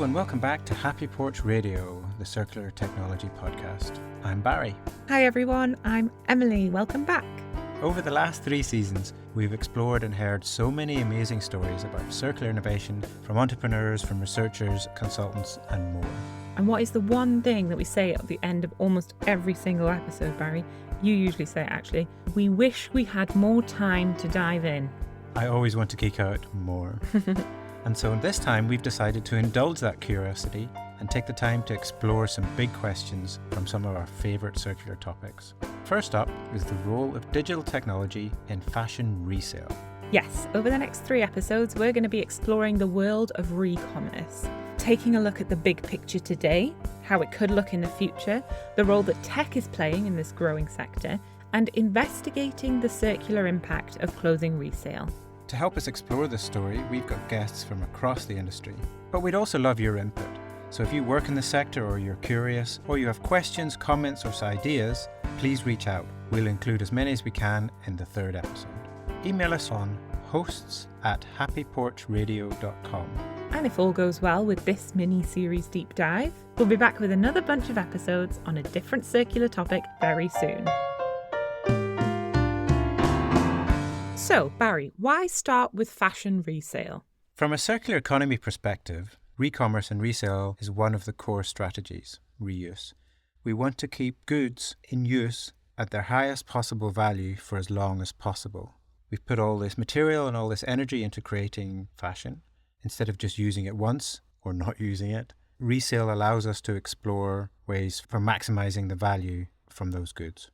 Hello and welcome back to Happy Porch Radio, the circular technology podcast. I'm Barry. Hi everyone, I'm Emily. Welcome back. Over the last 3 seasons, we've explored and heard so many amazing stories about circular innovation from entrepreneurs, from researchers, consultants, and more. And what is the one thing that we say at the end of almost every single episode, Barry? You usually say it actually. We wish we had more time to dive in. I always want to geek out more. And so this time we've decided to indulge that curiosity and take the time to explore some big questions from some of our favourite circular topics. First up is the role of digital technology in fashion resale. Yes, over the next 3 episodes, we're going to be exploring the world of re-commerce, taking a look at the big picture today, how it could look in the future, the role that tech is playing in this growing sector, and investigating the circular impact of clothing resale. To help us explore this story, we've got guests from across the industry. But we'd also love your input. So if you work in the sector or you're curious, or you have questions, comments or ideas, please reach out. We'll include as many as we can in the 3rd episode. Email us on hosts@happyporchradio.com. And if all goes well with this mini-series deep dive, we'll be back with another bunch of episodes on a different circular topic very soon. So, Barry, why start with fashion resale? From a circular economy perspective, re-commerce and resale is one of the core strategies, reuse. We want to keep goods in use at their highest possible value for as long as possible. We've put all this material and all this energy into creating fashion. Instead of just using it once or not using it, resale allows us to explore ways for maximizing the value from those goods.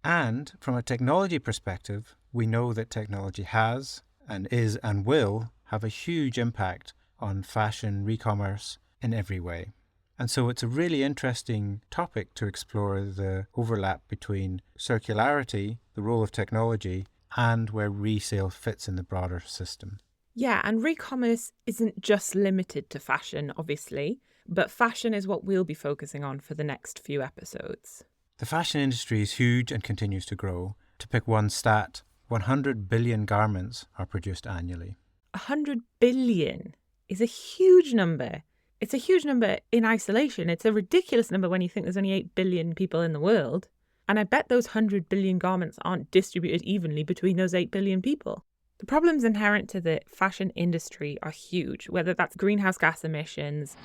And from a technology perspective, we know that technology has and is and will have a huge impact on fashion re-commerce in every way. And so it's a really interesting topic to explore the overlap between circularity, the role of technology, and where resale fits in the broader system. Yeah, and re-commerce isn't just limited to fashion, obviously, but fashion is what we'll be focusing on for the next few episodes. The fashion industry is huge and continues to grow. To pick one stat, 100 billion garments are produced annually. 100 billion is a huge number. It's a huge number in isolation. It's a ridiculous number when you think there's only 8 billion people in the world. And I bet those 100 billion garments aren't distributed evenly between those 8 billion people. The problems inherent to the fashion industry are huge, whether that's greenhouse gas emissions,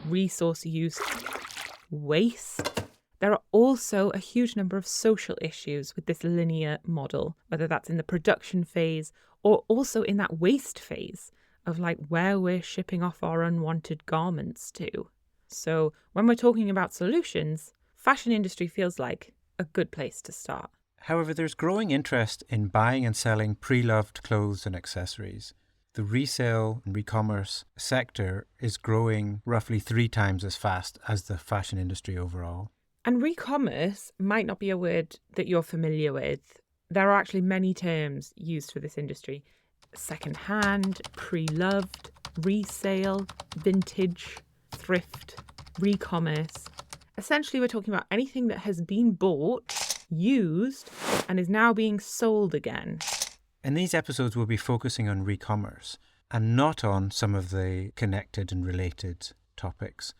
resource use, waste. There are also a huge number of social issues with this linear model, whether that's in the production phase or also in that waste phase of like where we're shipping off our unwanted garments to. So when we're talking about solutions, fashion industry feels like a good place to start. However, there's growing interest in buying and selling pre-loved clothes and accessories. The resale and re-commerce sector is growing roughly 3 times as fast as the fashion industry overall. And re-commerce might not be a word that you're familiar with. There are actually many terms used for this industry. Second-hand, pre-loved, resale, vintage, thrift, re-commerce. Essentially, we're talking about anything that has been bought, used, and is now being sold again. In these episodes, we'll be focusing on re-commerce and not on some of the connected and related topics.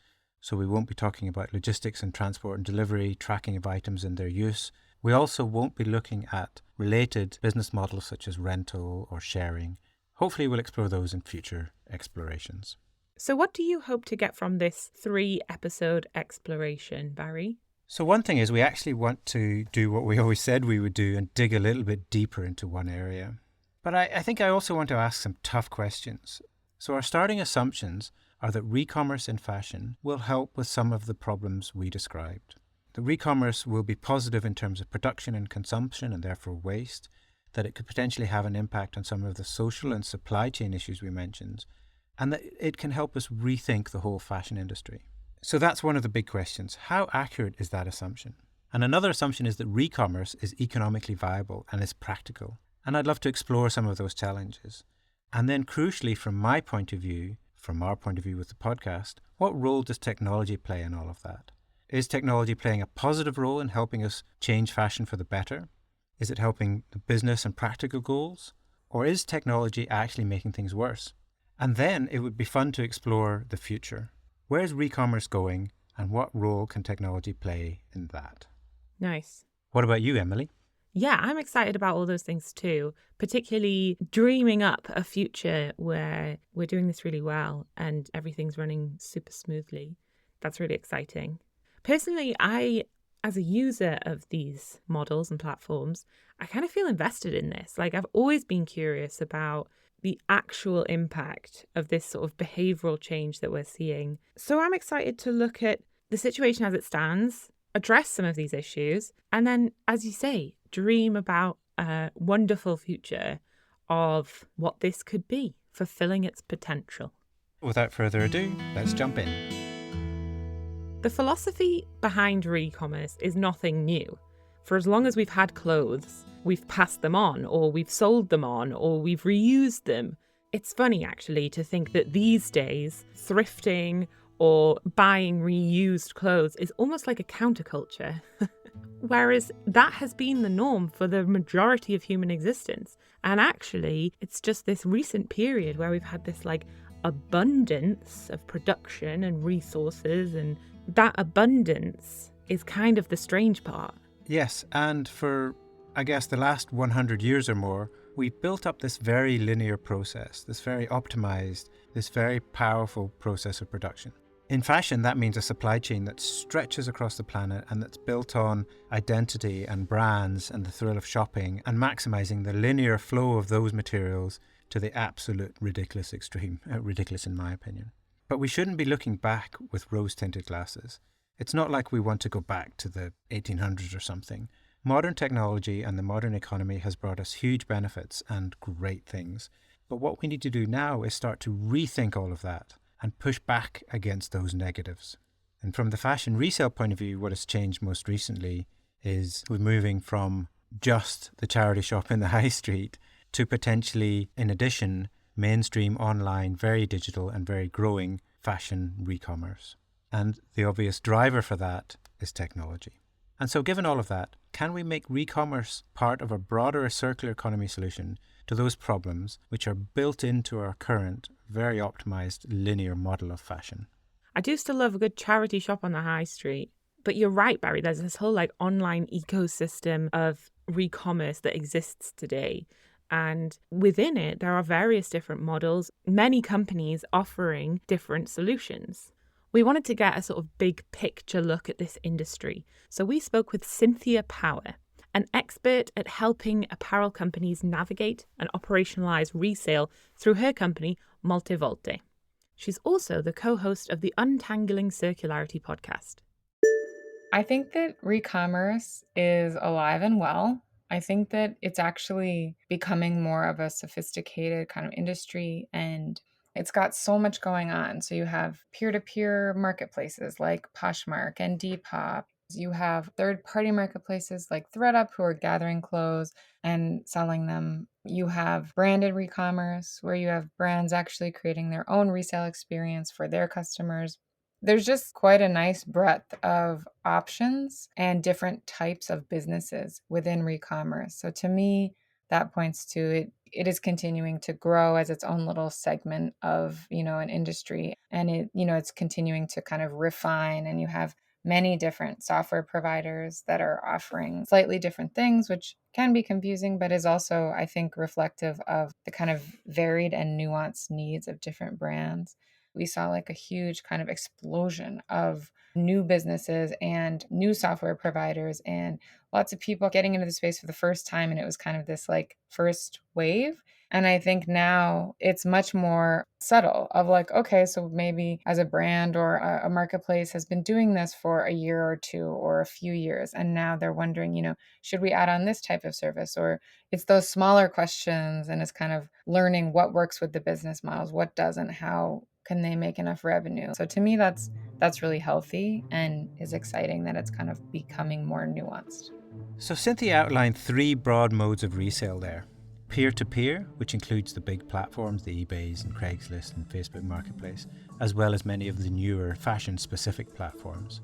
So we won't be talking about logistics and transport and delivery, tracking of items and their use. We also won't be looking at related business models such as rental or sharing. Hopefully we'll explore those in future explorations. So what do you hope to get from this 3-episode exploration, Barry? So one thing is we actually want to do what we always said we would do and dig a little bit deeper into one area. But I think I also want to ask some tough questions. So our starting assumptions are that re-commerce in fashion will help with some of the problems we described. The re-commerce will be positive in terms of production and consumption and therefore waste, that it could potentially have an impact on some of the social and supply chain issues we mentioned, and that it can help us rethink the whole fashion industry. So that's one of the big questions. How accurate is that assumption? And another assumption is that re-commerce is economically viable and is practical. And I'd love to explore some of those challenges. And then crucially, from my point of view, from our point of view with the podcast, what role does technology play in all of that? Is technology playing a positive role in helping us change fashion for the better? Is it helping the business and practical goals? Or is technology actually making things worse? And then it would be fun to explore the future. Where's re-commerce going, and what role can technology play in that? Nice. What about you, Emily? Yeah, I'm excited about all those things too, particularly dreaming up a future where we're doing this really well and everything's running super smoothly. That's really exciting. Personally, as a user of these models and platforms, I kind of feel invested in this. Like, I've always been curious about the actual impact of this sort of behavioral change that we're seeing. So I'm excited to look at the situation as it stands, address some of these issues, and then, as you say, dream about a wonderful future of what this could be, fulfilling its potential. Without further ado, let's jump in. The philosophy behind re-commerce is nothing new. For as long as we've had clothes, we've passed them on, or we've sold them on, or we've reused them. It's funny, actually, to think that these days, thrifting or buying reused clothes is almost like a counterculture. Whereas that has been the norm for the majority of human existence. And actually, it's just this recent period where we've had this like abundance of production and resources, and that abundance is kind of the strange part. Yes, and for, I guess, the last 100 years or more, we've built up this very linear process, this very optimized, this very powerful process of production. In fashion, that means a supply chain that stretches across the planet and that's built on identity and brands and the thrill of shopping and maximizing the linear flow of those materials to the absolute ridiculous extreme, ridiculous in my opinion. But we shouldn't be looking back with rose-tinted glasses. It's not like we want to go back to the 1800s or something. Modern technology and the modern economy has brought us huge benefits and great things. But what we need to do now is start to rethink all of that and push back against those negatives. And from the fashion resale point of view, what has changed most recently is we're moving from just the charity shop in the high street to potentially, in addition, mainstream online, very digital and very growing fashion re-commerce. And the obvious driver for that is technology. And so given all of that, can we make re-commerce part of a broader circular economy solution to those problems which are built into our current, very optimized linear model of fashion? I do still love a good charity shop on the high street. But you're right, Barry, there's this whole like online ecosystem of re-commerce that exists today. And within it, there are various different models, many companies offering different solutions. We wanted to get a sort of big picture look at this industry. So we spoke with Cynthia Power, an expert at helping apparel companies navigate and operationalize resale through her company, Multivolte. She's also the co-host of the Untangling Circularity podcast. I think that re-commerce is alive and well. I think that it's actually becoming more of a sophisticated kind of industry, and it's got so much going on. So you have peer-to-peer marketplaces like Poshmark and Depop. You have third-party marketplaces like ThredUp who are gathering clothes and selling them. You have branded re-commerce where you have brands actually creating their own resale experience for their customers. There's just quite a nice breadth of options and different types of businesses within re-commerce. So to me, that points to it. It is continuing to grow as its own little segment of, an industry. And it's continuing to kind of refine, and you have many different software providers that are offering slightly different things, which can be confusing, but is also, I think, reflective of the kind of varied and nuanced needs of different brands. We saw like a huge kind of explosion of new businesses and new software providers and lots of people getting into the space for the first time. And it was kind of this like first wave. And I think now it's much more subtle of like, okay, so maybe as a brand or a marketplace has been doing this for a year or two or a few years. And now they're wondering, should we add on this type of service? Or it's those smaller questions, and it's kind of learning what works with the business models, what doesn't, how can they make enough revenue? So to me, that's really healthy and is exciting that it's kind of becoming more nuanced. So Cynthia outlined 3 broad modes of resale there. Peer-to-peer, which includes the big platforms, the eBays and Craigslist and Facebook Marketplace, as well as many of the newer fashion-specific platforms.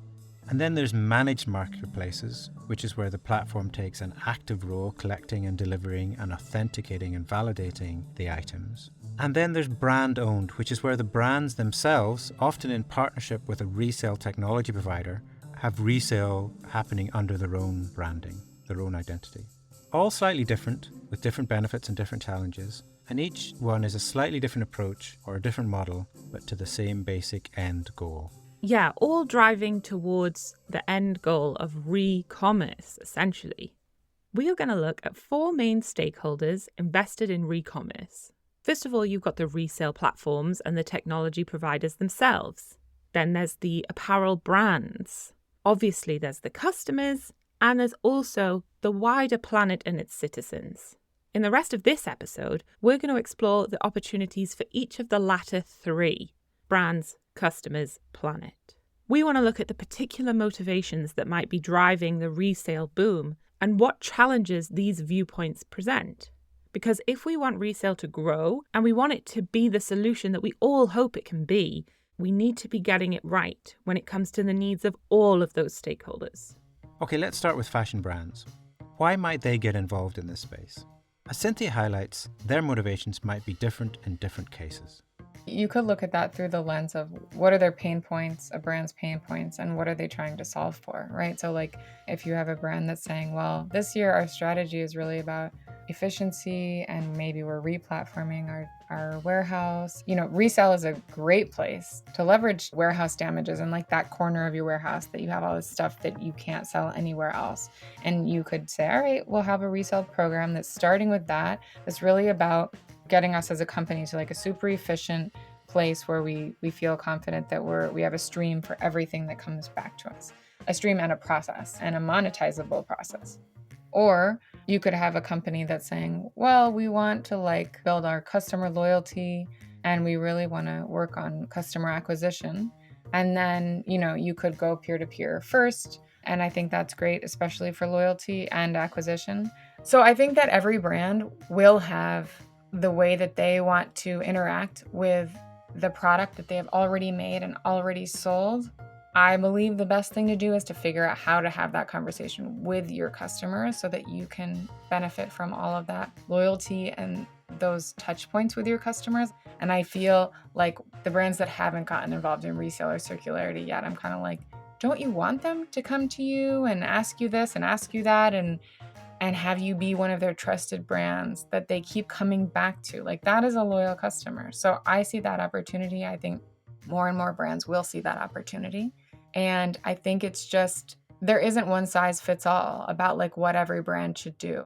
And then there's managed marketplaces, which is where the platform takes an active role collecting and delivering and authenticating and validating the items. And then there's brand owned, which is where the brands themselves, often in partnership with a resale technology provider, have resale happening under their own branding, their own identity. All slightly different, with different benefits and different challenges, and each one is a slightly different approach or a different model, but to the same basic end goal. Yeah, all driving towards the end goal of re-commerce, essentially. We are going to look at 4 main stakeholders invested in re-commerce. First of all, you've got the resale platforms and the technology providers themselves. Then there's the apparel brands. Obviously, there's the customers, and there's also the wider planet and its citizens. In the rest of this episode, we're going to explore the opportunities for each of the latter 3: brands, customers, planet. We want to look at the particular motivations that might be driving the resale boom and what challenges these viewpoints present. Because if we want resale to grow and we want it to be the solution that we all hope it can be, we need to be getting it right when it comes to the needs of all of those stakeholders. Okay, let's start with fashion brands. Why might they get involved in this space? As Cynthia highlights, their motivations might be different in different cases. You could look at that through the lens of what are their pain points, a brand's pain points, and what are they trying to solve for, right? So like if you have a brand that's saying, well, this year our strategy is really about efficiency and maybe we're replatforming our warehouse. Resale is a great place to leverage warehouse damages and like that corner of your warehouse that you have all this stuff that you can't sell anywhere else. And you could say, all right, we'll have a resale program that's starting with that. That's really about getting us as a company to like a super efficient place where we feel confident that we have a stream for everything that comes back to us, a stream and a process and a monetizable process. Or you could have a company that's saying, well, we want to like build our customer loyalty and we really want to work on customer acquisition. And then, you could go peer-to-peer first. And I think that's great, especially for loyalty and acquisition. So I think that every brand will have the way that they want to interact with the product that they have already made and already sold. I believe the best thing to do is to figure out how to have that conversation with your customers so that you can benefit from all of that loyalty and those touch points with your customers. And I feel like the brands that haven't gotten involved in reseller circularity yet, I'm kind of like, don't you want them to come to you and ask you this and ask you that and have you be one of their trusted brands that they keep coming back to? Like that is a loyal customer. So I see that opportunity. I think more and more brands will see that opportunity. And I think it's just, there isn't one size fits all about like what every brand should do.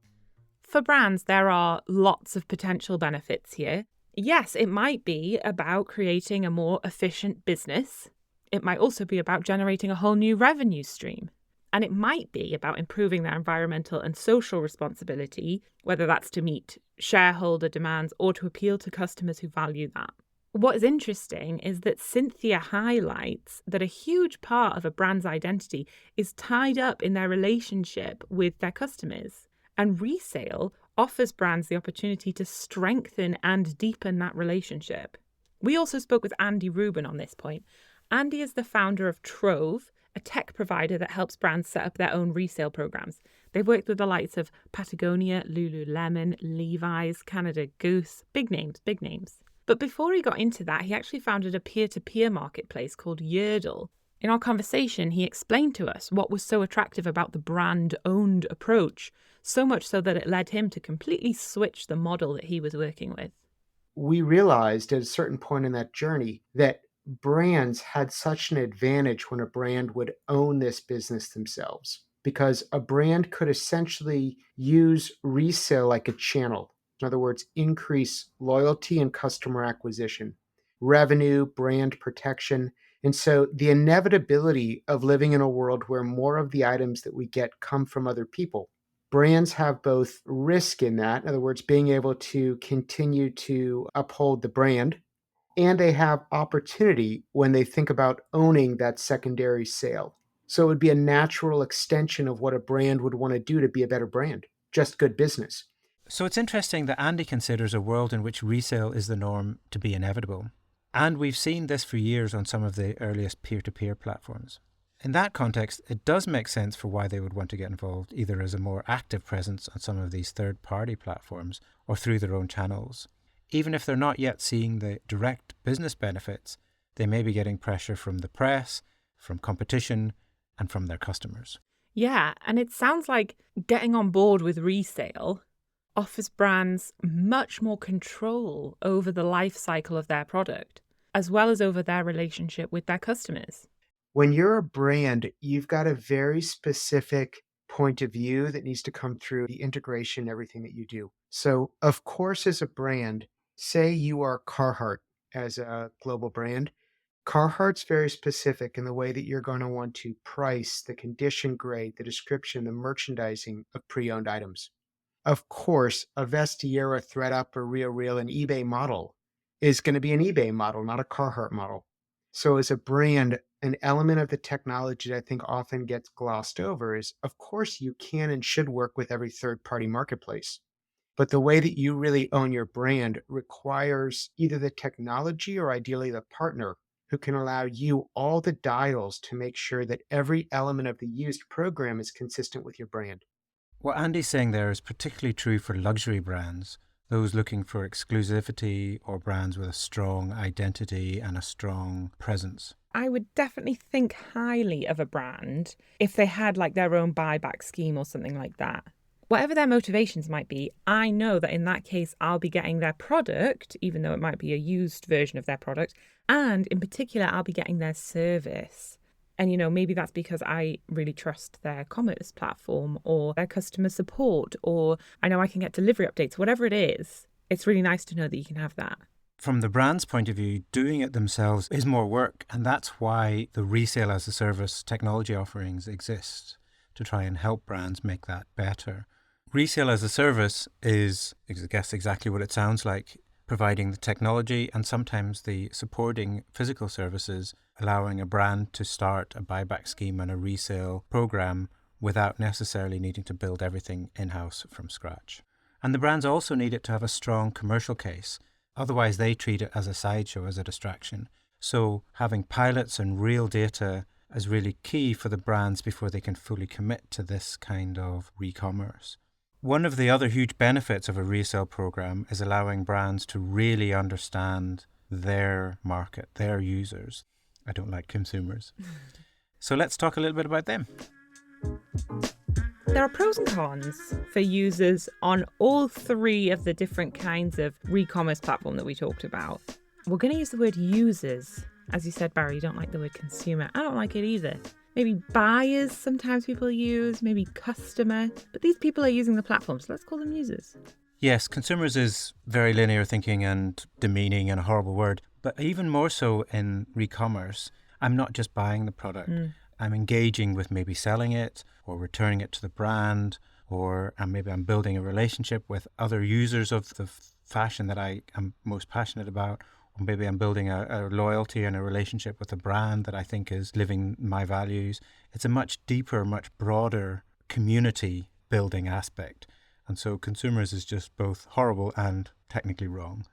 For brands, there are lots of potential benefits here. Yes, it might be about creating a more efficient business. It might also be about generating a whole new revenue stream. And it might be about improving their environmental and social responsibility, whether that's to meet shareholder demands or to appeal to customers who value that. What is interesting is that Cynthia highlights that a huge part of a brand's identity is tied up in their relationship with their customers. And resale offers brands the opportunity to strengthen and deepen that relationship. We also spoke with Andy Rubin on this point. Andy is the founder of Trove, a tech provider that helps brands set up their own resale programs. They've worked with the likes of Patagonia, Lululemon, Levi's, Canada Goose, big names. But before he got into that, he actually founded a peer-to-peer marketplace called Yerdle. In our conversation, he explained to us what was so attractive about the brand-owned approach, so much so that it led him to completely switch the model that he was working with. We realized at a certain point in that journey that brands had such an advantage when a brand would own this business themselves, because a brand could essentially use resale like a channel. In other words, increase loyalty and customer acquisition, revenue, brand protection. And so the inevitability of living in a world where more of the items that we get come from other people, brands have both risk in that, in other words, being able to continue to uphold the brand, and they have opportunity when they think about owning that secondary sale. So it would be a natural extension of what a brand would want to do to be a better brand, just good business. So it's interesting that Andy considers a world in which resale is the norm to be inevitable. And we've seen this for years on some of the earliest peer-to-peer platforms. In that context, it does make sense for why they would want to get involved, either as a more active presence on some of these third-party platforms or through their own channels. Even if they're not yet seeing the direct business benefits, they may be getting pressure from the press, from competition, and from their customers. Yeah, and it sounds like getting on board with resale offers brands much more control over the life cycle of their product, as well as over their relationship with their customers. When you're a brand, you've got a very specific point of view that needs to come through the integration, everything that you do. So, of course, as a brand, say you are Carhartt as a global brand, Carhartt's very specific in the way that you're going to want to price the condition grade, the description, the merchandising of pre-owned items. Of course, a Vestiaire, a ThredUp, or RealReal, an eBay model is going to be an eBay model, not a Carhartt model. So as a brand, an element of the technology that I think often gets glossed over is, of course, you can and should work with every third-party marketplace. But the way that you really own your brand requires either the technology or ideally the partner who can allow you all the dials to make sure that every element of the used program is consistent with your brand. What Andy's saying there is particularly true for luxury brands, those looking for exclusivity or brands with a strong identity and a strong presence. I would definitely think highly of a brand if they had like their own buyback scheme or something like that. Whatever their motivations might be, I know that in that case, I'll be getting their product, even though it might be a used version of their product. And in particular, I'll be getting their service. And, you know, maybe that's because I really trust their commerce platform or their customer support, or I know I can get delivery updates, whatever it is. It's really nice to know that you can have that. From the brand's point of view, doing it themselves is more work. And that's why the resale as a service technology offerings exist, to try and help brands make that better. Resale as a service is, I guess, exactly what it sounds like, providing the technology and sometimes the supporting physical services, allowing a brand to start a buyback scheme and a resale program without necessarily needing to build everything in-house from scratch. And the brands also need it to have a strong commercial case. Otherwise, they treat it as a sideshow, as a distraction. So having pilots and real data is really key for the brands before they can fully commit to this kind of re-commerce. One of the other huge benefits of a resale program is allowing brands to really understand their market, their users. I don't like consumers. So let's talk a little bit about them. There are pros and cons for users on all three of the different kinds of re-commerce platform that we talked about. We're going to use the word users. As you said, Barry, you don't like the word consumer. I don't like it either. Maybe buyers sometimes people use, maybe customer. But these people are using the platform, so let's call them users. Yes, consumers is very linear thinking and demeaning and a horrible word. But even more so in re-commerce, I'm not just buying the product. I'm engaging with maybe selling it or returning it to the brand, or maybe I'm building a relationship with other users of the fashion that I am most passionate about. Or maybe I'm building a loyalty and a relationship with a brand that I think is living my values. It's a much deeper, much broader community building aspect. And so consumers is just both horrible and technically wrong.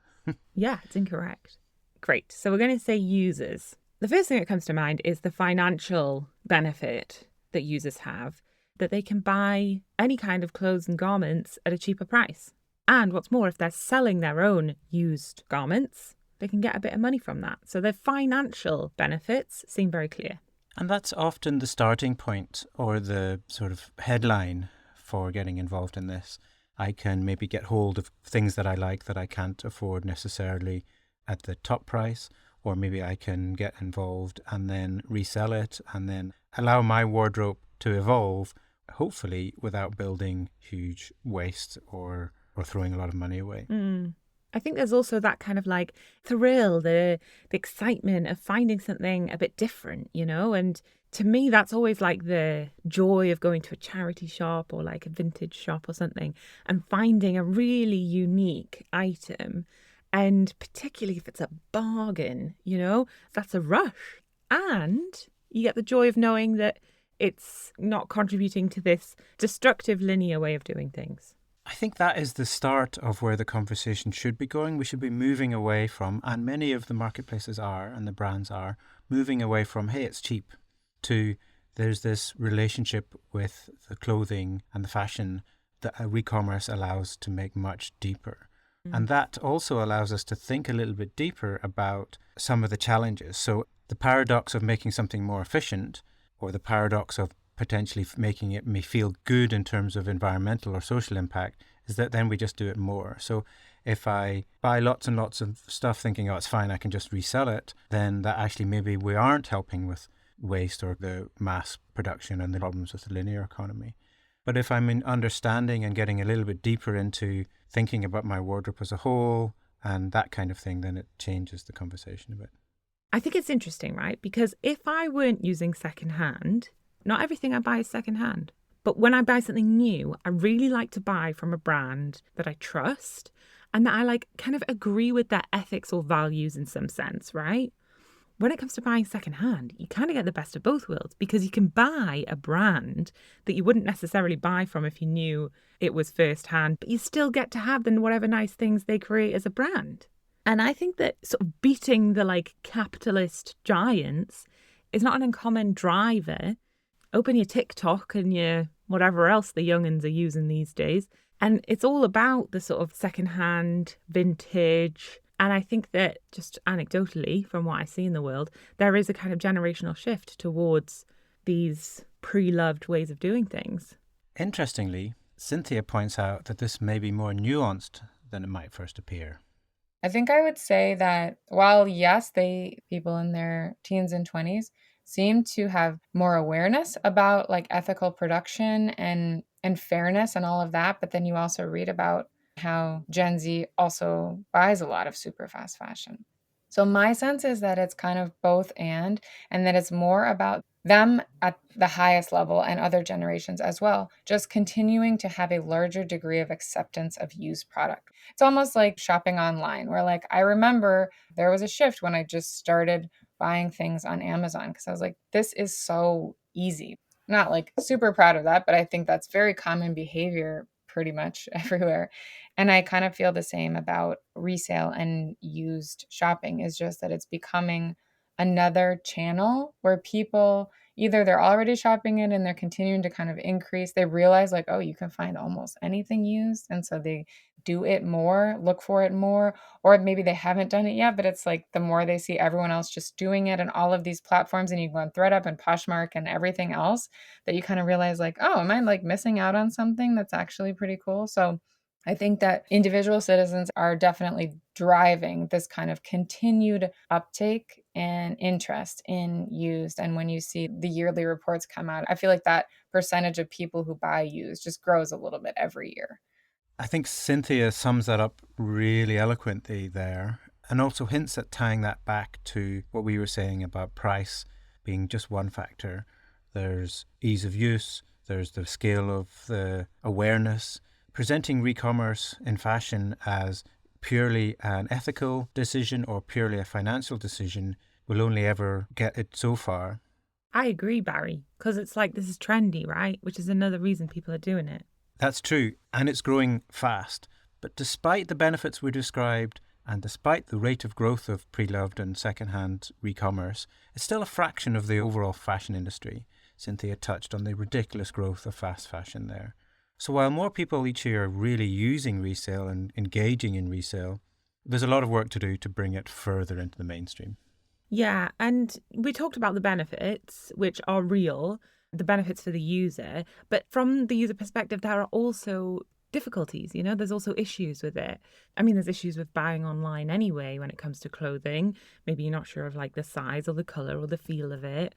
Yeah, it's incorrect. Great. So we're going to say users. The first thing that comes to mind is the financial benefit that users have, that they can buy any kind of clothes and garments at a cheaper price. And what's more, if they're selling their own used garments, they can get a bit of money from that. So their financial benefits seem very clear. And that's often the starting point or the sort of headline for getting involved in this. I can maybe get hold of things that I like that I can't afford necessarily at the top price, or maybe I can get involved and then resell it and then allow my wardrobe to evolve, hopefully without building huge waste or throwing a lot of money away. I think there's also that kind of like thrill, the excitement of finding something a bit different, you know? And to me, that's always like the joy of going to a charity shop or like a vintage shop or something and finding a really unique item. And particularly if it's a bargain, you know, that's a rush. And you get the joy of knowing that it's not contributing to this destructive linear way of doing things. I think that is the start of where the conversation should be going. We should be moving away from, and many of the marketplaces are, and the brands are, moving away from, hey, it's cheap, to there's this relationship with the clothing and the fashion that a re-commerce allows to make much deeper. And that also allows us to think a little bit deeper about some of the challenges. So the paradox of making something more efficient, or the paradox of potentially making it me feel good in terms of environmental or social impact, is that then we just do it more. So if I buy lots and lots of stuff thinking, oh, it's fine, I can just resell it, then that actually maybe we aren't helping with waste or the mass production and the problems with the linear economy. But if I'm in understanding and getting a little bit deeper into thinking about my wardrobe as a whole and that kind of thing, then it changes the conversation a bit. I think it's interesting, right? Because if I weren't using secondhand, not everything I buy is secondhand. But when I buy something new, I really like to buy from a brand that I trust and that I like kind of agree with their ethics or values in some sense, right? When it comes to buying secondhand, you kind of get the best of both worlds because you can buy a brand that you wouldn't necessarily buy from if you knew it was firsthand, but you still get to have then whatever nice things they create as a brand. And I think that sort of beating the like capitalist giants is not an uncommon driver. Open your TikTok and your whatever else the young'uns are using these days. And it's all about the sort of secondhand, vintage. And I think that just anecdotally, from what I see in the world, there is a kind of generational shift towards these pre-loved ways of doing things. Interestingly, Cynthia points out that this may be more nuanced than it might first appear. I think I would say that while, yes, people in their teens and 20s seem to have more awareness about like ethical production and fairness and all of that, but then you also read about how Gen Z also buys a lot of super fast fashion. So my sense is that it's kind of both and that it's more about them at the highest level and other generations as well, just continuing to have a larger degree of acceptance of used product. It's almost like shopping online, where like I remember there was a shift when I just started buying things on Amazon because I was like, this is so easy. Not like super proud of that, but I think that's very common behavior pretty much everywhere. And I kind of feel the same about resale and used shopping, is just that it's becoming another channel where people either they're already shopping it and they're continuing to kind of increase. They realize like, oh, you can find almost anything used. And so they do it more, look for it more, or maybe they haven't done it yet, but it's like the more they see everyone else just doing it and all of these platforms, and you go on ThreadUp and Poshmark and everything else, that you kind of realize like, oh, am I like missing out on something that's actually pretty cool? So I think that individual citizens are definitely driving this kind of continued uptake and interest in used. And when you see the yearly reports come out, I feel like that percentage of people who buy used just grows a little bit every year. I think Cynthia sums that up really eloquently there, and also hints at tying that back to what we were saying about price being just one factor. There's ease of use, there's the scale of the awareness. Presenting re-commerce in fashion as purely an ethical decision or purely a financial decision will only ever get it so far. I agree, Barry, because it's like this is trendy, right? Which is another reason people are doing it. That's true, and it's growing fast. But despite the benefits we described, and despite the rate of growth of pre-loved and second-hand re-commerce, it's still a fraction of the overall fashion industry. Cynthia touched on the ridiculous growth of fast fashion there. So while more people each year are really using resale and engaging in resale, there's a lot of work to do to bring it further into the mainstream. Yeah, and we talked about the benefits, which are real, the benefits for the user. But from the user perspective, there are also difficulties, there's also issues with it. I mean, there's issues with buying online anyway when it comes to clothing. Maybe you're not sure of like the size or the color or the feel of it.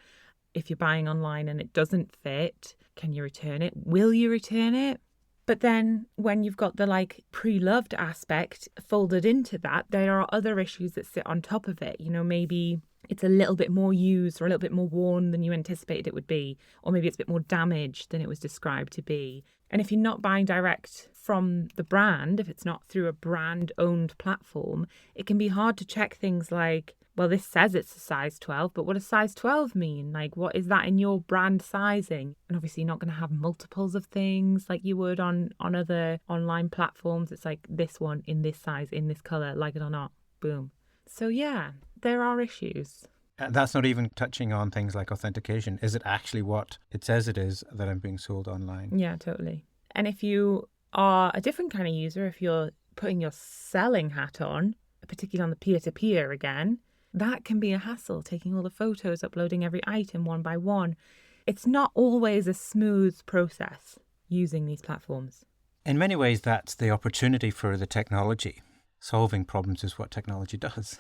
If you're buying online and it doesn't fit, can you return it? Will you return it? But then when you've got the like pre-loved aspect folded into that, there are other issues that sit on top of it. Maybe it's a little bit more used or a little bit more worn than you anticipated it would be, or maybe it's a bit more damaged than it was described to be. And if you're not buying direct from the brand, if it's not through a brand-owned platform, it can be hard to check things like, well, this says it's a size 12, but what does size 12 mean? Like, what is that in your brand sizing? And obviously you're not going to have multiples of things like you would on other online platforms. It's like this one in this size, in this color, like it or not, boom. So yeah, there are issues. That's not even touching on things like authentication. Is it actually what it says it is that I'm being sold online? Yeah, totally. And if you are a different kind of user, if you're putting your selling hat on, particularly on the peer-to-peer again, that can be a hassle, taking all the photos, uploading every item one by one. It's not always a smooth process using these platforms. In many ways, that's the opportunity for the technology. Solving problems is what technology does.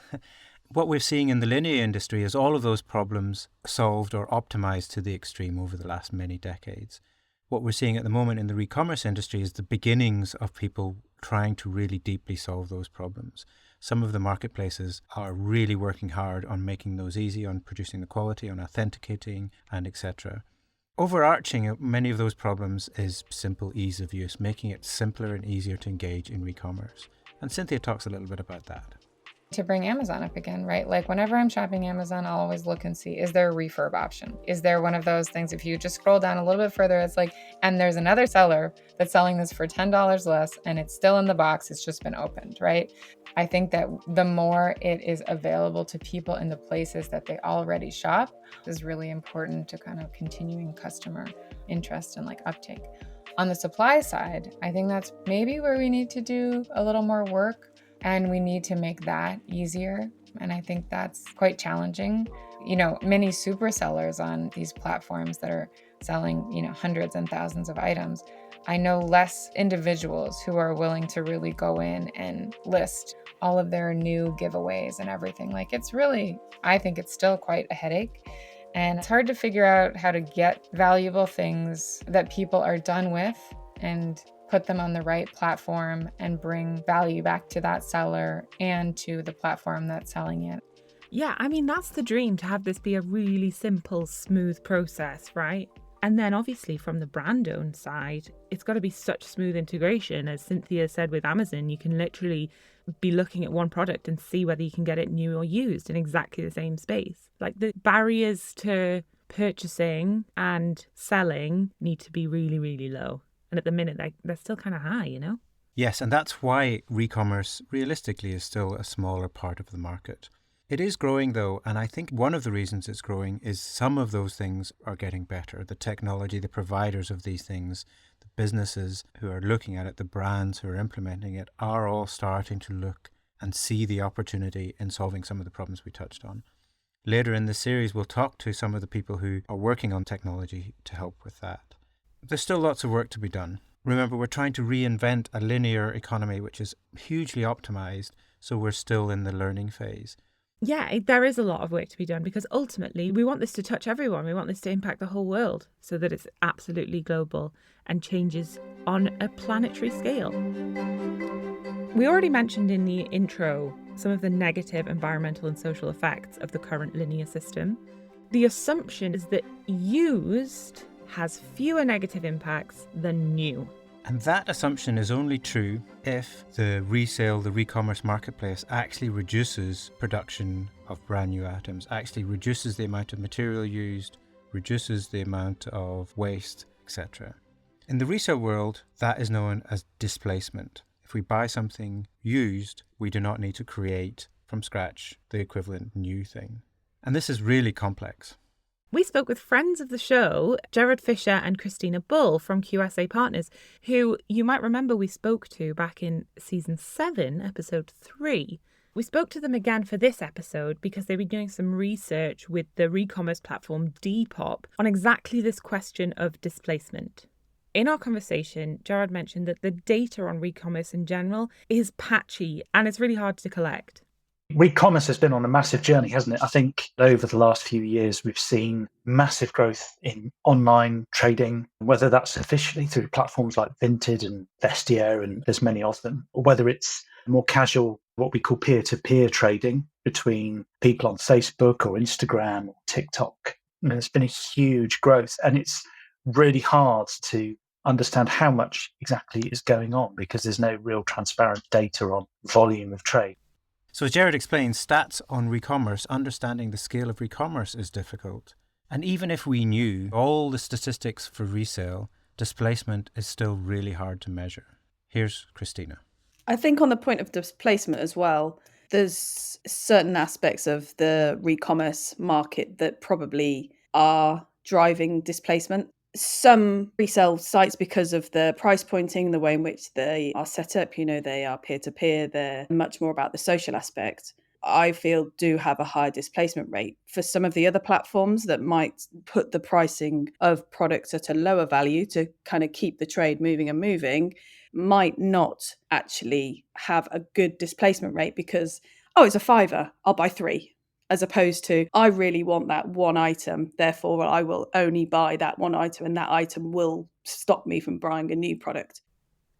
What we're seeing in the linear industry is all of those problems solved or optimized to the extreme over the last many decades. What we're seeing at the moment in the re-commerce industry is the beginnings of people trying to really deeply solve those problems. Some of the marketplaces are really working hard on making those easy, on producing the quality, on authenticating, and etc. Overarching many of those problems is simple ease of use, making it simpler and easier to engage in re-commerce. And Cynthia talks a little bit about that. To bring Amazon up again, right? Like whenever I'm shopping Amazon, I'll always look and see, is there a refurb option? Is there one of those things, if you just scroll down a little bit further, it's like, and there's another seller that's selling this for $10 less and it's still in the box, it's just been opened, right? I think that the more it is available to people in the places that they already shop is really important to kind of continuing customer interest and like uptake. On the supply side, I think that's maybe where we need to do a little more work. And we need to make that easier. And I think that's quite challenging. You know, many super sellers on these platforms that are selling, hundreds and thousands of items. I know less individuals who are willing to really go in and list all of their new giveaways and everything. Like it's really, I think it's still quite a headache. And it's hard to figure out how to get valuable things that people are done with and put them on the right platform and bring value back to that seller and to the platform that's selling it. Yeah, I mean, that's the dream, to have this be a really simple, smooth process, right? And then obviously from the brand owned side, it's got to be such smooth integration. As Cynthia said with Amazon, you can literally be looking at one product and see whether you can get it new or used in exactly the same space. Like the barriers to purchasing and selling need to be really, really low. And at the minute, they're still kind of high, you know? Yes, and that's why re-commerce realistically is still a smaller part of the market. It is growing though, and I think one of the reasons it's growing is some of those things are getting better. The technology, the providers of these things, the businesses who are looking at it, the brands who are implementing it are all starting to look and see the opportunity in solving some of the problems we touched on. Later in the series, we'll talk to some of the people who are working on technology to help with that. There's still lots of work to be done. Remember, we're trying to reinvent a linear economy which is hugely optimized, so we're still in the learning phase. Yeah, there is a lot of work to be done because ultimately we want this to touch everyone. We want this to impact the whole world so that it's absolutely global and changes on a planetary scale. We already mentioned in the intro some of the negative environmental and social effects of the current linear system. The assumption is that used has fewer negative impacts than new. And that assumption is only true if the resale, the re-commerce marketplace actually reduces production of brand new items, actually reduces the amount of material used, reduces the amount of waste, etc. In the resale world, that is known as displacement. If we buy something used, we do not need to create from scratch the equivalent new thing. And this is really complex. We spoke with friends of the show, Jared Fisher and Christina Bull from QSA Partners, who you might remember we spoke to back in season 7, episode 3. We spoke to them again for this episode because they've been doing some research with the re-commerce platform Depop on exactly this question of displacement. In our conversation, Jared mentioned that the data on re-commerce in general is patchy and it's really hard to collect. Re-commerce has been on a massive journey, hasn't it? I think over the last few years, we've seen massive growth in online trading, whether that's officially through platforms like Vinted and Vestia, and there's many of them, or whether it's more casual, what we call peer-to-peer trading between people on Facebook or Instagram or TikTok. And there's been a huge growth, and it's really hard to understand how much exactly is going on because there's no real transparent data on volume of trade. So as Jared explains, stats on re-commerce, understanding the scale of re-commerce is difficult. And even if we knew all the statistics for resale, displacement is still really hard to measure. Here's Christina. I think on the point of displacement as well, there's certain aspects of the re-commerce market that probably are driving displacement. Some resale sites, because of the price pointing, the way in which they are set up, they are peer-to-peer, they're much more about the social aspect, I feel do have a higher displacement rate. For some of the other platforms that might put the pricing of products at a lower value to kind of keep the trade moving and moving, might not actually have a good displacement rate because, oh, it's a £5, I'll buy 3. As opposed to, I really want that one item, therefore I will only buy that one item and that item will stop me from buying a new product.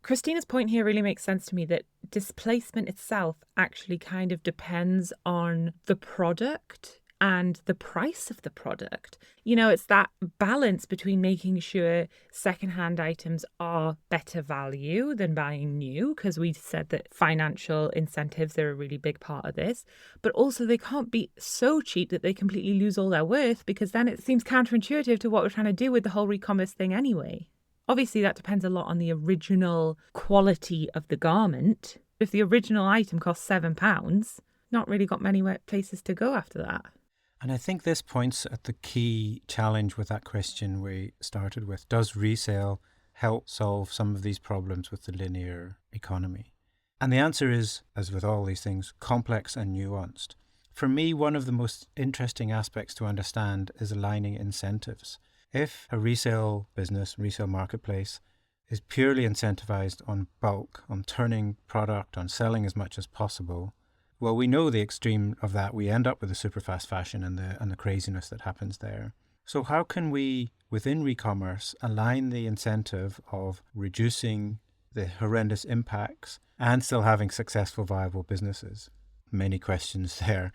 Christina's point here really makes sense to me, that displacement itself actually kind of depends on the product and the price of the product. It's that balance between making sure secondhand items are better value than buying new, because we said that financial incentives are a really big part of this, but also they can't be so cheap that they completely lose all their worth, because then it seems counterintuitive to what we're trying to do with the whole re-commerce thing anyway. Obviously, that depends a lot on the original quality of the garment. If the original item costs £7, not really got many places to go after that. And I think this points at the key challenge with that question we started with. Does resale help solve some of these problems with the linear economy? And the answer is, as with all these things, complex and nuanced. For me, one of the most interesting aspects to understand is aligning incentives. If a resale business, resale marketplace, is purely incentivized on bulk, on turning product, on selling as much as possible, well, we know the extreme of that. We end up with the super fast fashion and the craziness that happens there. So how can we, within re-commerce, align the incentive of reducing the horrendous impacts and still having successful, viable businesses? Many questions there.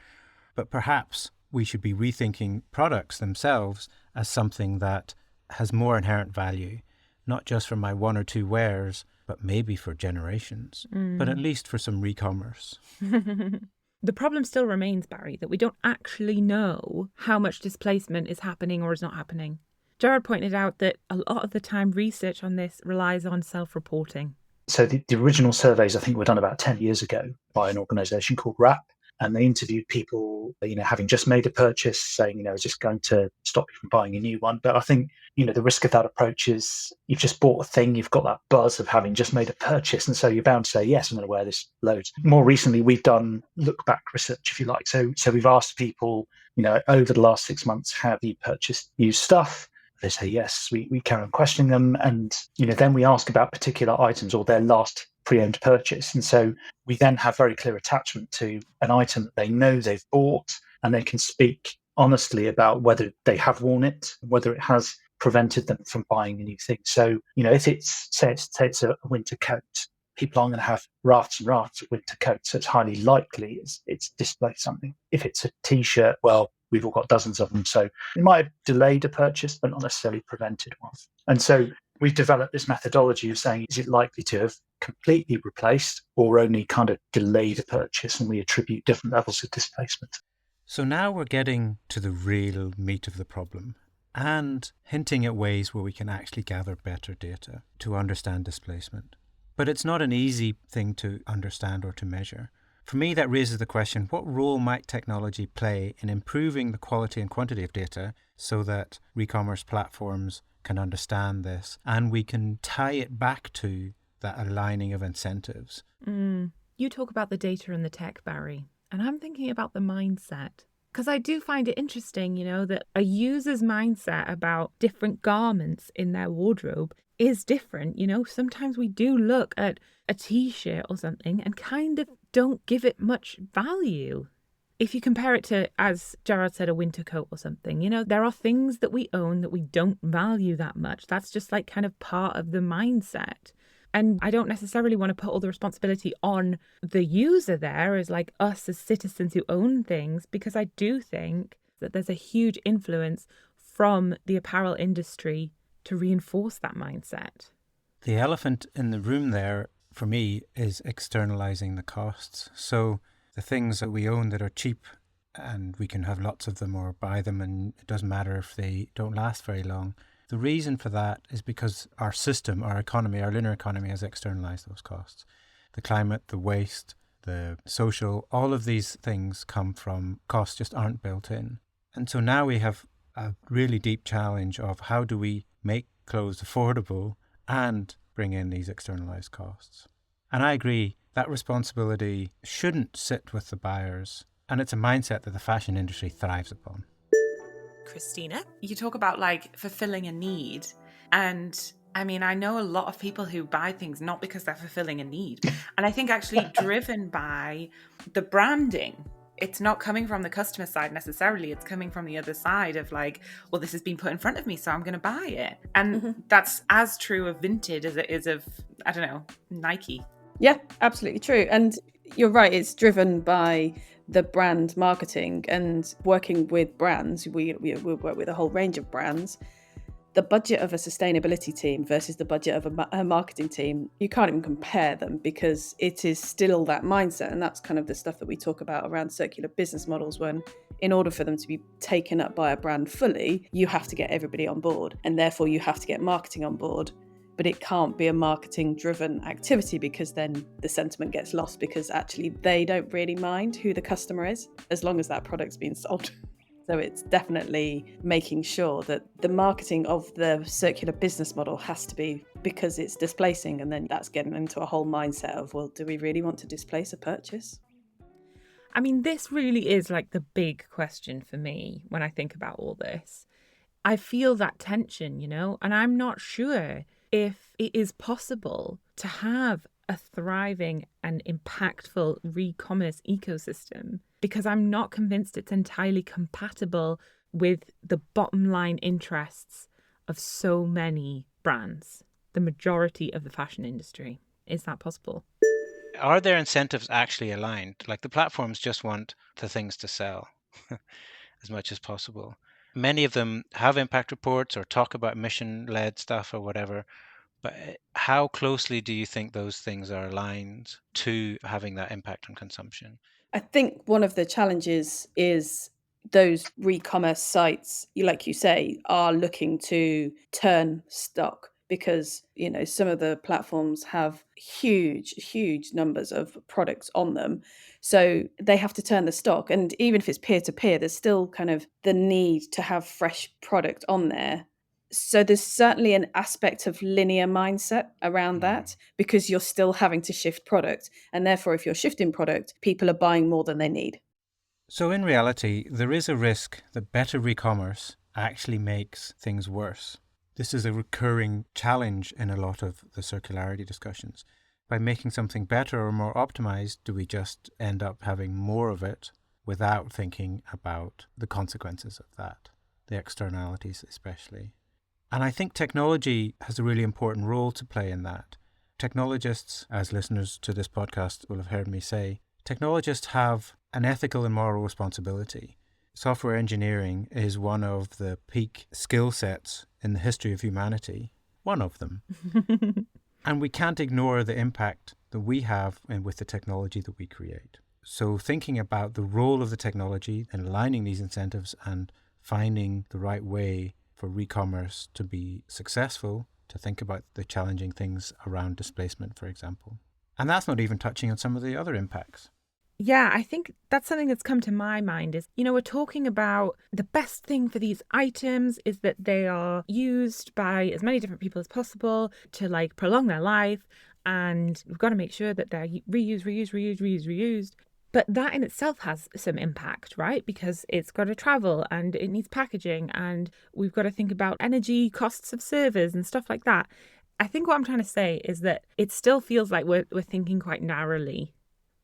But perhaps we should be rethinking products themselves as something that has more inherent value, not just for my one or two wears, but maybe for generations, but at least for some re-commerce. The problem still remains, Barry, that we don't actually know how much displacement is happening or is not happening. Gerard pointed out that a lot of the time research on this relies on self-reporting. So the original surveys, I think, were done about 10 years ago by an organisation called WRAP. And they interviewed people, having just made a purchase, saying, is this going to stop you from buying a new one? But I think, the risk of that approach is you've just bought a thing, you've got that buzz of having just made a purchase. And so you're bound to say, yes, I'm going to wear this loads. More recently, we've done look back research, if you like. So we've asked people, over the last 6 months, have you purchased used stuff? They say yes. We carry on questioning them. And, then we ask about particular items or their last pre-owned purchase. And so we then have very clear attachment to an item that they know they've bought, and they can speak honestly about whether they have worn it, whether it has prevented them from buying a new thing. So, if it's, say it's a winter coat, people aren't going to have rafts and rafts of winter coats. So it's highly likely it's displaced something. If it's a T-shirt, well, we've all got dozens of them. So it might have delayed a purchase, but not necessarily prevented one. And so we've developed this methodology of saying, is it likely to have completely replaced or only kind of delayed a purchase? And we attribute different levels of displacement. So now we're getting to the real meat of the problem and hinting at ways where we can actually gather better data to understand displacement. But it's not an easy thing to understand or to measure. For me, that raises the question, what role might technology play in improving the quality and quantity of data so that re-commerce platforms can understand this and we can tie it back to that aligning of incentives? You talk about the data and the tech, Barry, and I'm thinking about the mindset. Because I do find it interesting, that a user's mindset about different garments in their wardrobe is different. Sometimes we do look at a T-shirt or something and kind of don't give it much value. If you compare it to, as Gerard said, a winter coat or something, there are things that we own that we don't value that much. That's just like kind of part of the mindset. And I don't necessarily want to put all the responsibility on the user there as like us as citizens who own things, because I do think that there's a huge influence from the apparel industry to reinforce that mindset. The elephant in the room there, for me, is externalizing the costs. So the things that we own that are cheap and we can have lots of them or buy them and it doesn't matter if they don't last very long. The reason for that is because our system, our economy, our linear economy has externalized those costs. The climate, the waste, the social, all of these things come from costs just aren't built in. And so now we have a really deep challenge of how do we make clothes affordable and bring in these externalized costs. And I agree, that responsibility shouldn't sit with the buyers, and it's a mindset that the fashion industry thrives upon. Christina, you talk about like fulfilling a need. And I mean, I know a lot of people who buy things not because they're fulfilling a need. And I think actually driven by the branding. It's not coming from the customer side necessarily. It's coming from the other side of like, well, this has been put in front of me, so I'm going to buy it. And that's as true of Vinted as it is of, I don't know, Nike. Yeah, absolutely true. And you're right, it's driven by the brand marketing and working with brands. We work with a whole range of brands. The budget of a sustainability team versus the budget of a marketing team, you can't even compare them because it is still that mindset. And that's kind of the stuff that we talk about around circular business models, when in order for them to be taken up by a brand fully, you have to get everybody on board. And therefore you have to get marketing on board. But it can't be a marketing driven activity because then the sentiment gets lost, because actually they don't really mind who the customer is as long as that product's being sold. So it's definitely making sure that the marketing of the circular business model has to be because it's displacing, and then that's getting into a whole mindset of, well, do we really want to displace a purchase? I mean, this really is like the big question for me when I think about all this. I feel that tension, and I'm not sure if it is possible to have a thriving and impactful re-commerce ecosystem, because I'm not convinced it's entirely compatible with the bottom line interests of so many brands, the majority of the fashion industry. Is that possible? Are their incentives actually aligned? Like, the platforms just want the things to sell as much as possible. Many of them have impact reports or talk about mission-led stuff or whatever, but how closely do you think those things are aligned to having that impact on consumption? I think one of the challenges is those re-commerce sites, like you say, are looking to turn stock because, some of the platforms have huge numbers of products on them. So they have to turn the stock. And even if it's peer-to-peer, there's still kind of the need to have fresh product on there. So there's certainly an aspect of linear mindset around that, because you're still having to shift product. And therefore, if you're shifting product, people are buying more than they need. So in reality, there is a risk that better re-commerce actually makes things worse. This is a recurring challenge in a lot of the circularity discussions. By making something better or more optimized, do we just end up having more of it without thinking about the consequences of that, the externalities especially? And I think technology has a really important role to play in that. Technologists, as listeners to this podcast will have heard me say, technologists have an ethical and moral responsibility. Software engineering is one of the peak skill sets in the history of humanity. One of them. And we can't ignore the impact that we have with the technology that we create. So thinking about the role of the technology and aligning these incentives and finding the right way for re-commerce to be successful, to think about the challenging things around displacement, for example. And that's not even touching on some of the other impacts. Yeah, I think that's something that's come to my mind is, we're talking about the best thing for these items is that they are used by as many different people as possible to like prolong their life. And we've got to make sure that they're reused. But that in itself has some impact, right? Because it's got to travel and it needs packaging, and we've got to think about energy, costs of servers and stuff like that. I think what I'm trying to say is that it still feels like we're thinking quite narrowly,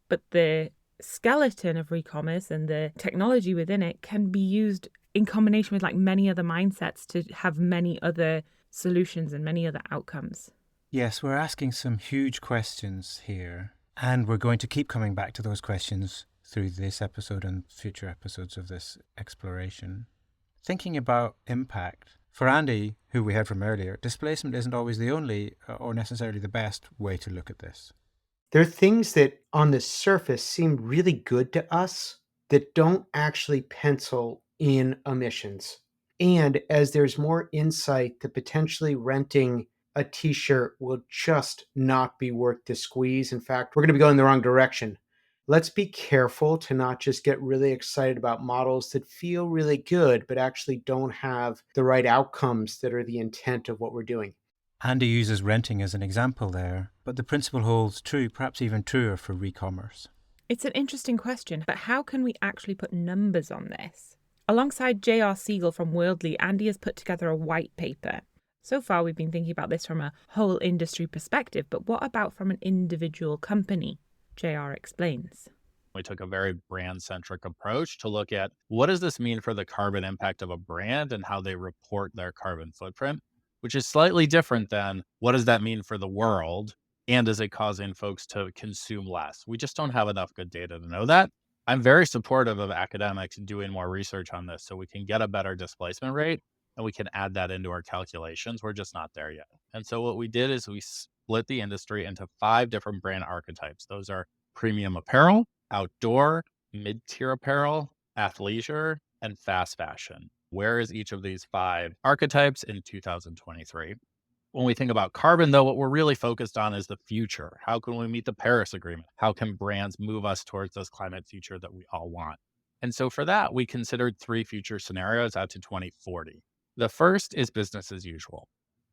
but the skeleton of re-commerce and the technology within it can be used in combination with like many other mindsets to have many other solutions and many other outcomes. Yes, we're asking some huge questions here, and we're going to keep coming back to those questions through this episode and future episodes of this exploration. Thinking about impact, for Andy, who we heard from earlier, displacement isn't always the only or necessarily the best way to look at this. There are things that on the surface seem really good to us that don't actually pencil in emissions. And as there's more insight that potentially renting a t-shirt will just not be worth the squeeze. In fact, we're going to be going the wrong direction. let's be careful to not just get really excited about models that feel really good, but actually don't have the right outcomes that are the intent of what we're doing. Andy uses renting as an example there, but the principle holds true, perhaps even truer for re-commerce. It's an interesting question, but how can we actually put numbers on this? Alongside J.R. Siegel from Worldly, Andy has put together a white paper. So far, we've been thinking about this from a whole industry perspective, but what about from an individual company? J.R. explains. We took a very brand-centric approach to look at what does this mean for the carbon impact of a brand and how they report their carbon footprint, which is slightly different than what does that mean for the world and is it causing folks to consume less? We just don't have enough good data to know that. I'm very supportive of academics doing more research on this so we can get a better displacement rate and we can add that into our calculations. We're just not there yet. And so what we did is we split the industry into 5 different brand archetypes. Those are premium apparel, outdoor, mid-tier apparel, athleisure, and fast fashion. Where is each of these 5 archetypes in 2023? When we think about carbon, though, what we're really focused on is the future. How can we meet the Paris Agreement? How can brands move us towards this climate future that we all want? And so for that, we considered 3 future scenarios out to 2040. The first is business as usual.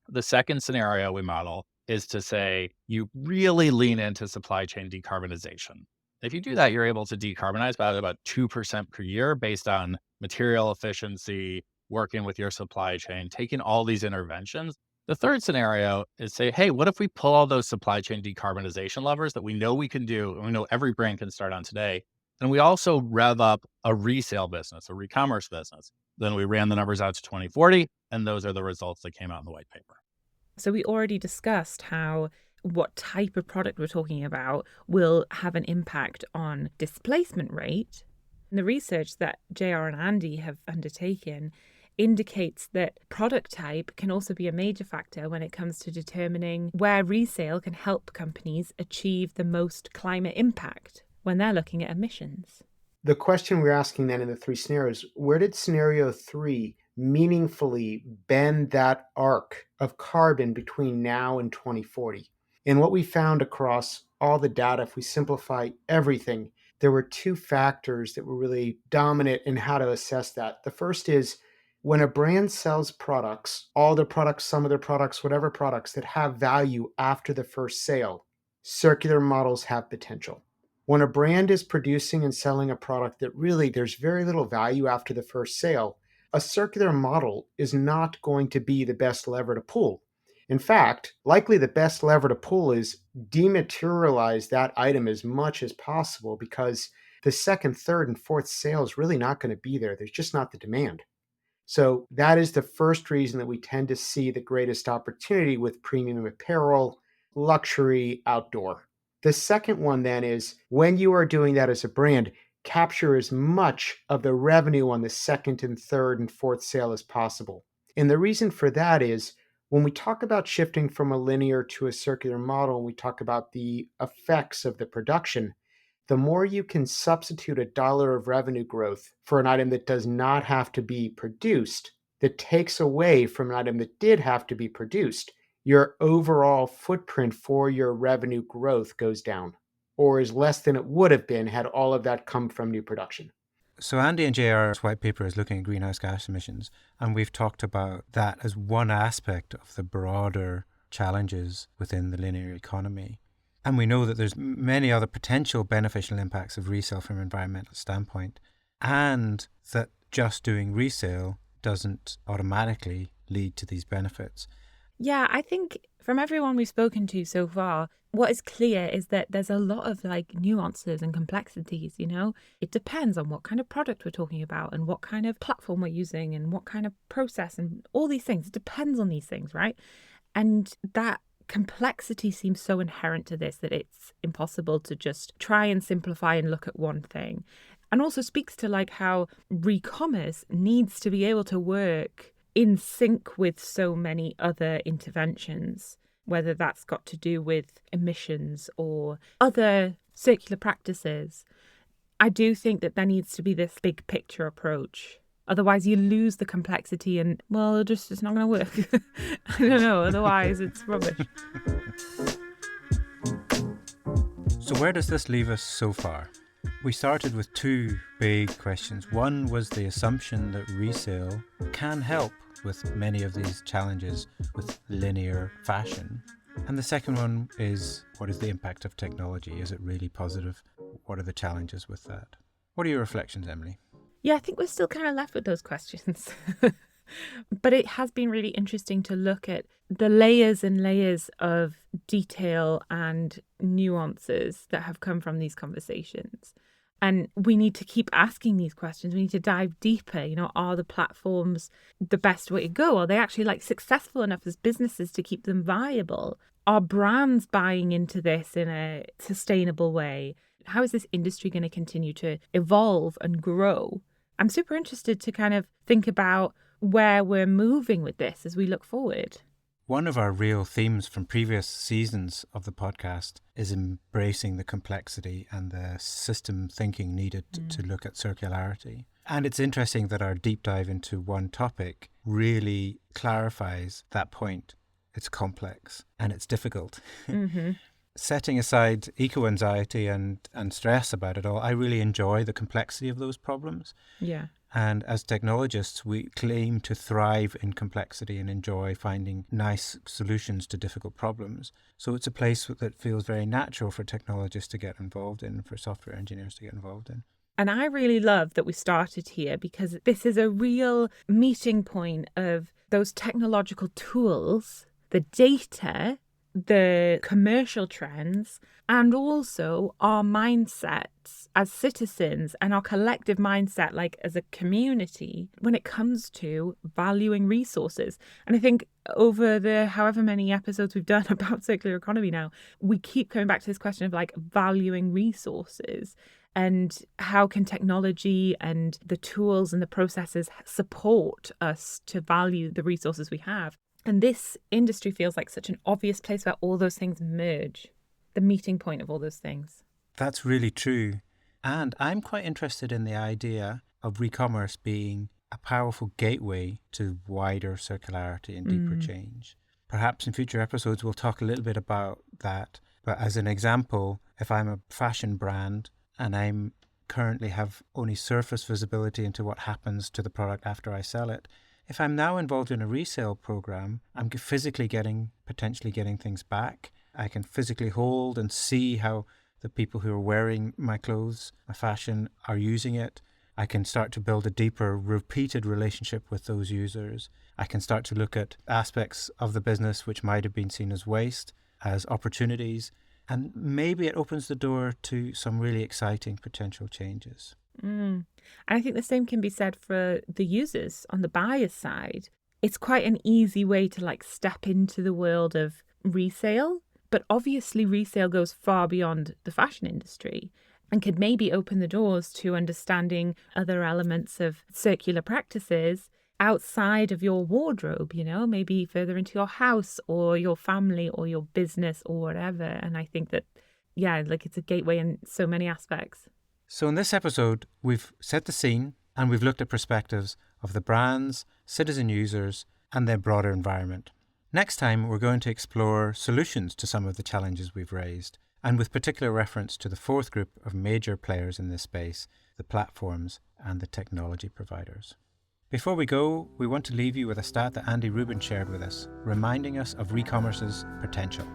The second scenario we model is to say you really lean into supply chain decarbonization. If you do that, you're able to decarbonize by about 2% per year based on material efficiency, working with your supply chain, taking all these interventions. The third scenario is say, hey, what if we pull all those supply chain decarbonization levers that we know we can do and we know every brand can start on today, and we also rev up a resale business, a re-commerce business. Then we ran the numbers out to 2040, and those are the results that came out in the white paper. So we already discussed how what type of product we're talking about will have an impact on displacement rate. And the research that JR and Andy have undertaken indicates that product type can also be a major factor when it comes to determining where resale can help companies achieve the most climate impact when they're looking at emissions. The question we're asking then in the 3 scenarios, where did scenario 3 meaningfully bend that arc of carbon between now and 2040? And what we found across all the data, if we simplify everything, there were 2 factors that were really dominant in how to assess that. The first is when a brand sells products, all their products, some of their products, whatever products that have value after the first sale, circular models have potential. When a brand is producing and selling a product that really there's very little value after the first sale, a circular model is not going to be the best lever to pull. In fact, likely the best lever to pull is dematerialize that item as much as possible because the second, third, and fourth sale is really not going to be there. There's just not the demand. So that is the first reason that we tend to see the greatest opportunity with premium apparel, luxury, outdoor. The second one then is when you are doing that as a brand, capture as much of the revenue on the second and third and fourth sale as possible. And the reason for that is when we talk about shifting from a linear to a circular model, and we talk about the effects of the production, the more you can substitute $1 of revenue growth for an item that does not have to be produced, that takes away from an item that did have to be produced, your overall footprint for your revenue growth goes down or is less than it would have been had all of that come from new production. So Andy and JR's white paper is looking at greenhouse gas emissions, and we've talked about that as one aspect of the broader challenges within the linear economy. And we know that there's many other potential beneficial impacts of resale from an environmental standpoint, and that just doing resale doesn't automatically lead to these benefits. Yeah, I think from everyone we've spoken to so far, what is clear is that there's a lot of nuances and complexities, It depends on what kind of product we're talking about and what kind of platform we're using and what kind of process and all these things. It depends on these things, right? And that complexity seems so inherent to this that it's impossible to just try and simplify and look at one thing. And also speaks to how re-commerce needs to be able to work in sync with so many other interventions, whether that's got to do with emissions or other circular practices. I do think that there needs to be this big picture approach. Otherwise, you lose the complexity and, it's not going to work. I don't know. Otherwise, it's rubbish. So where does this leave us so far? We started with two big questions. One was the assumption that resale can help with many of these challenges with linear fashion. And the second one is, what is the impact of technology? Is it really positive? What are the challenges with that? What are your reflections, Emily? Yeah, I think we're still kind of left with those questions. But it has been really interesting to look at the layers and layers of detail and nuances that have come from these conversations. And we need to keep asking these questions. We need to dive deeper. Are the platforms the best way to go? Are they actually successful enough as businesses to keep them viable? Are brands buying into this in a sustainable way? How is this industry going to continue to evolve and grow? I'm super interested to kind of think about where we're moving with this as we look forward. One of our real themes from previous seasons of the podcast is embracing the complexity and the system thinking needed to look at circularity. And it's interesting that our deep dive into one topic really clarifies that point. It's complex and it's difficult. Mm-hmm. Setting aside eco-anxiety and stress about it all, I really enjoy the complexity of those problems. Yeah. And as technologists, we claim to thrive in complexity and enjoy finding nice solutions to difficult problems. So it's a place that feels very natural for technologists to get involved in, for software engineers to get involved in. And I really love that we started here because this is a real meeting point of those technological tools, the data, the commercial trends, and also our mindsets as citizens and our collective mindset, as a community, when it comes to valuing resources. And I think over the however many episodes we've done about circular economy now, we keep coming back to this question of valuing resources and how can technology and the tools and the processes support us to value the resources we have. And this industry feels like such an obvious place where all those things merge, the meeting point of all those things. That's really true. And I'm quite interested in the idea of re-commerce being a powerful gateway to wider circularity and deeper change. Perhaps in future episodes, we'll talk a little bit about that. But as an example, if I'm a fashion brand and I'm currently have only surface visibility into what happens to the product after I sell it, if I'm now involved in a resale program, I'm physically potentially getting things back. I can physically hold and see how the people who are wearing my clothes, my fashion, are using it. I can start to build a deeper, repeated relationship with those users. I can start to look at aspects of the business which might have been seen as waste, as opportunities. And maybe it opens the door to some really exciting potential changes. And I think the same can be said for the users on the buyer's side. It's quite an easy way to step into the world of resale, but obviously resale goes far beyond the fashion industry and could maybe open the doors to understanding other elements of circular practices outside of your wardrobe, maybe further into your house or your family or your business or whatever. And I think that, it's a gateway in so many aspects. So in this episode, we've set the scene and we've looked at perspectives of the brands, citizen users, and their broader environment. Next time, we're going to explore solutions to some of the challenges we've raised, and with particular reference to the fourth group of major players in this space, the platforms and the technology providers. Before we go, we want to leave you with a stat that Andy Rubin shared with us, reminding us of re-commerce's potential.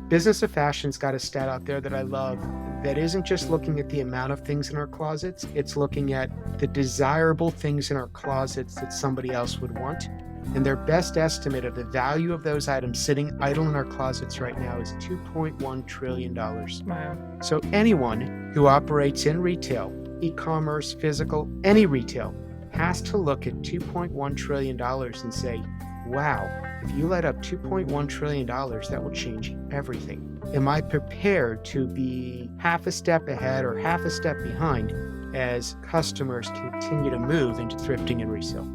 Business of Fashion's got a stat out there that I love that isn't just looking at the amount of things in our closets, it's looking at the desirable things in our closets that somebody else would want. And their best estimate of the value of those items sitting idle in our closets right now is $2.1 trillion. Wow. So anyone who operates in retail, e-commerce, physical, any retail, has to look at $2.1 trillion and say, wow, if you light up $2.1 trillion, that will change everything. Am I prepared to be half a step ahead or half a step behind as customers continue to move into thrifting and resale?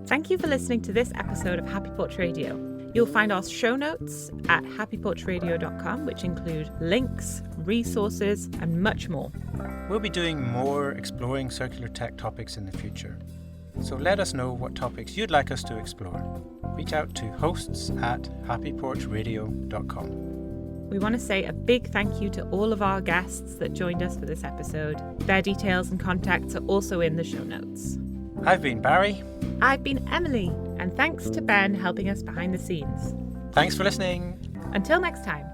Thank you for listening to this episode of Happy Porch Radio. You'll find our show notes at happyporchradio.com, which include links, resources, and much more. We'll be doing more exploring circular tech topics in the future. So let us know what topics you'd like us to explore. Reach out to hosts@happyporchradio.com. We want to say a big thank you to all of our guests that joined us for this episode. Their details and contacts are also in the show notes. I've been Barry. I've been Emily, and thanks to Ben helping us behind the scenes. Thanks for listening. Until next time.